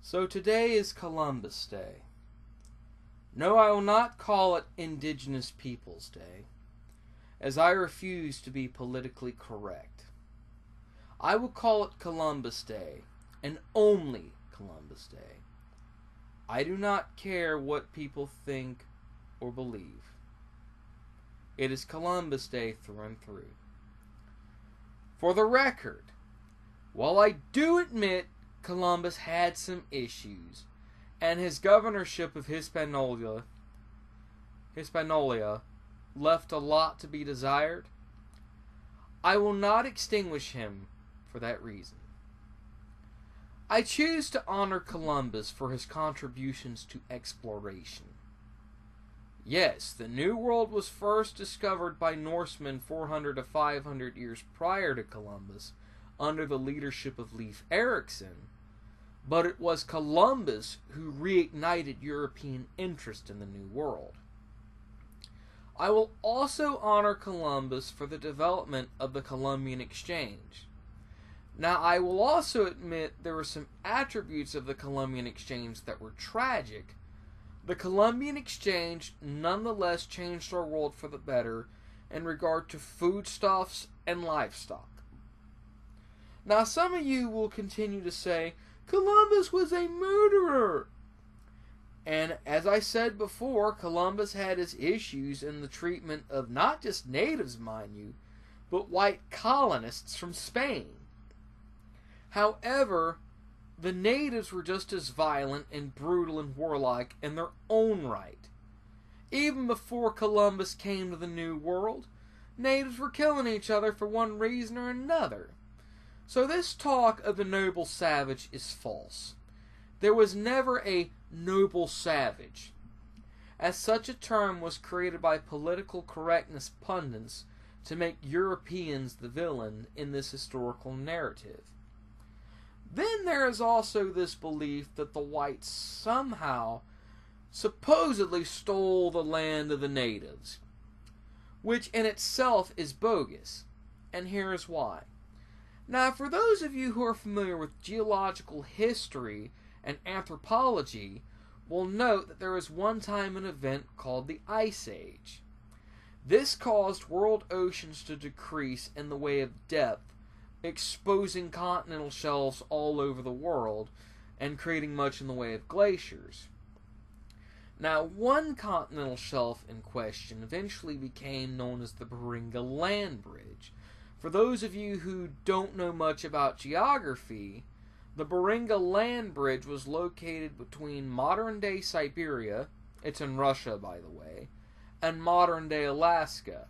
So today is Columbus Day. No, I will not call it Indigenous Peoples Day, as I refuse to be politically correct. I will call it Columbus Day, and only Columbus Day. I do not care what people think or believe. It is Columbus Day through and through. For the record, while I do admit Columbus had some issues, and his governorship of Hispaniola left a lot to be desired, I will not extinguish him for that reason. I choose to honor Columbus for his contributions to exploration. Yes, the New World was first discovered by Norsemen 400 to 500 years prior to Columbus under the leadership of Leif Erikson, but it was Columbus who reignited European interest in the New World. I will also honor Columbus for the development of the Columbian Exchange. Now, I will also admit there were some attributes of the Columbian Exchange that were tragic. The Columbian Exchange nonetheless changed our world for the better in regard to foodstuffs and livestock. Now, some of you will continue to say, Columbus was a murderer. And as I said before, Columbus had his issues in the treatment of not just natives, mind you, but white colonists from Spain. However, the natives were just as violent and brutal and warlike in their own right. Even before Columbus came to the New World, natives were killing each other for one reason or another. So this talk of the noble savage is false. There was never a noble savage, as such a term was created by political correctness pundits to make Europeans the villain in this historical narrative. Then there is also this belief that the whites somehow supposedly stole the land of the natives, which in itself is bogus, and here is why. Now, for those of you who are familiar with geological history and anthropology, will note that there was one time an event called the Ice Age. This caused world oceans to decrease in the way of depth, exposing continental shelves all over the world and creating much in the way of glaciers. Now, one continental shelf in question eventually became known as the Beringa Land Bridge. For those of you who don't know much about geography, the Beringa Land Bridge was located between modern-day Siberia, it's in Russia by the way, and modern-day Alaska.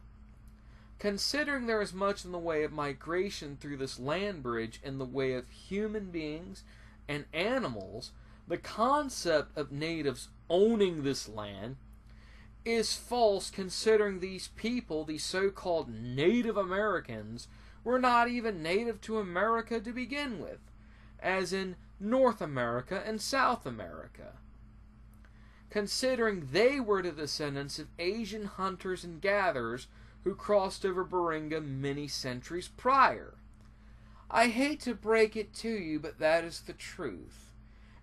Considering there is much in the way of migration through this land bridge in the way of human beings and animals, the concept of natives owning this land is false, considering these people, these so-called Native Americans, were not even native to America to begin with, as in North America and South America. Considering they were the descendants of Asian hunters and gatherers who crossed over Beringa many centuries prior. I hate to break it to you, but that is the truth.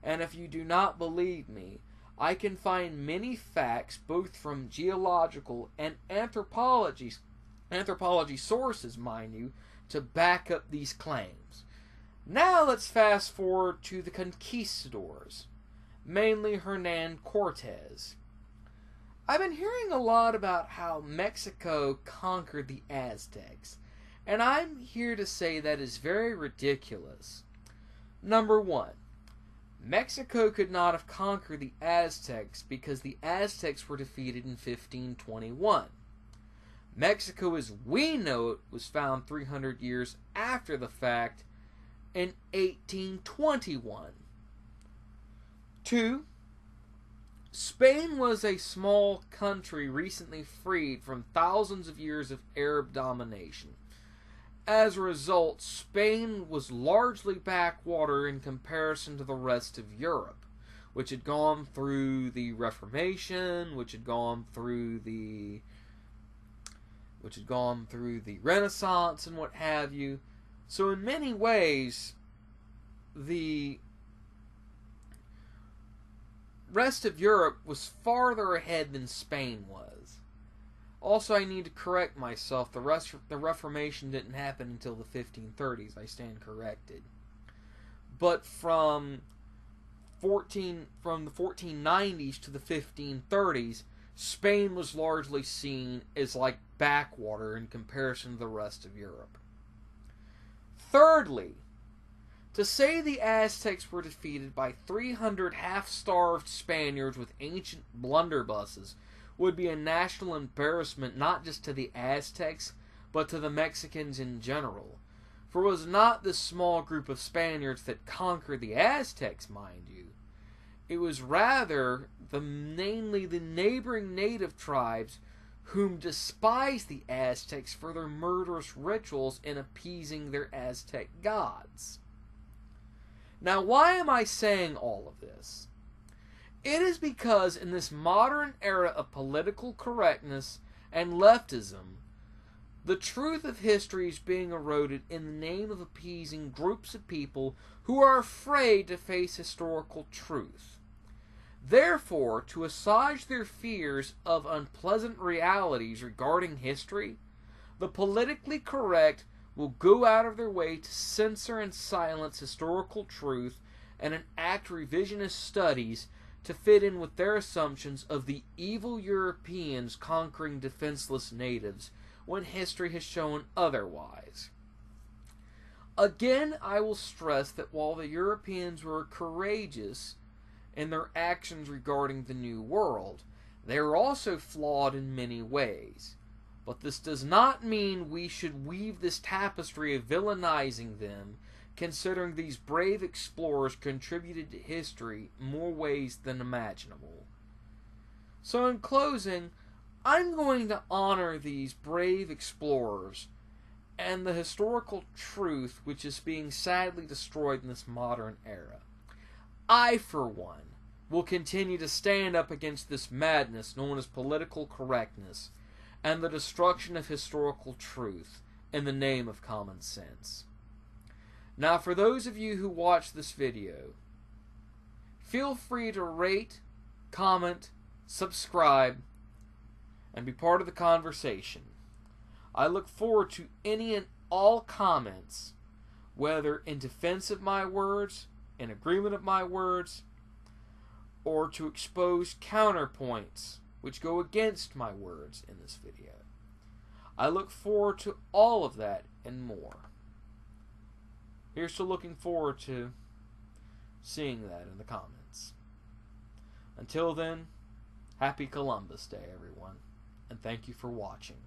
And if you do not believe me, I can find many facts, both from geological and anthropology sources, mind you, to back up these claims. Now let's fast forward to the Conquistadors, mainly Hernan Cortez. I've been hearing a lot about how Mexico conquered the Aztecs, and I'm here to say that is very ridiculous. Number one, Mexico could not have conquered the Aztecs because the Aztecs were defeated in 1521. Mexico as we know it was found 300 years after the fact in 1821. 2. Spain was a small country recently freed from thousands of years of Arab domination. As a result, Spain was largely backwater in comparison to the rest of Europe, which had gone through the Reformation, which had gone through the Renaissance and what have you. So in many ways, the rest of Europe was farther ahead than Spain was. Also, I need to correct myself. The Reformation didn't happen until the 1530s. I stand corrected. But from the 1490s to the 1530s, Spain was largely seen as like backwater in comparison to the rest of Europe. Thirdly, to say the Aztecs were defeated by 300 half-starved Spaniards with ancient blunderbusses would be a national embarrassment not just to the Aztecs, but to the Mexicans in general. For it was not this small group of Spaniards that conquered the Aztecs, mind you. It was rather, namely the neighboring native tribes whom despised the Aztecs for their murderous rituals in appeasing their Aztec gods. Now, why am I saying all of this? It is because in this modern era of political correctness and leftism, the truth of history is being eroded in the name of appeasing groups of people who are afraid to face historical truth. Therefore, to assuage their fears of unpleasant realities regarding history, the politically correct will go out of their way to censor and silence historical truth and enact revisionist studies to fit in with their assumptions of the evil Europeans conquering defenseless natives when history has shown otherwise. Again, I will stress that while the Europeans were courageous in their actions regarding the New World, they were also flawed in many ways. But this does not mean we should weave this tapestry of villainizing them, considering these brave explorers contributed to history more ways than imaginable. So in closing, I'm going to honor these brave explorers and the historical truth which is being sadly destroyed in this modern era. I, for one, will continue to stand up against this madness known as political correctness and the destruction of historical truth in the name of common sense. Now, for those of you who watch this video, feel free to rate, comment, subscribe, and be part of the conversation. I look forward to any and all comments, whether in defense of my words, in agreement of my words, or to expose counterpoints which go against my words in this video. I look forward to all of that and more. Here's to looking forward to seeing that in the comments. Until then, happy Columbus Day, everyone, and thank you for watching.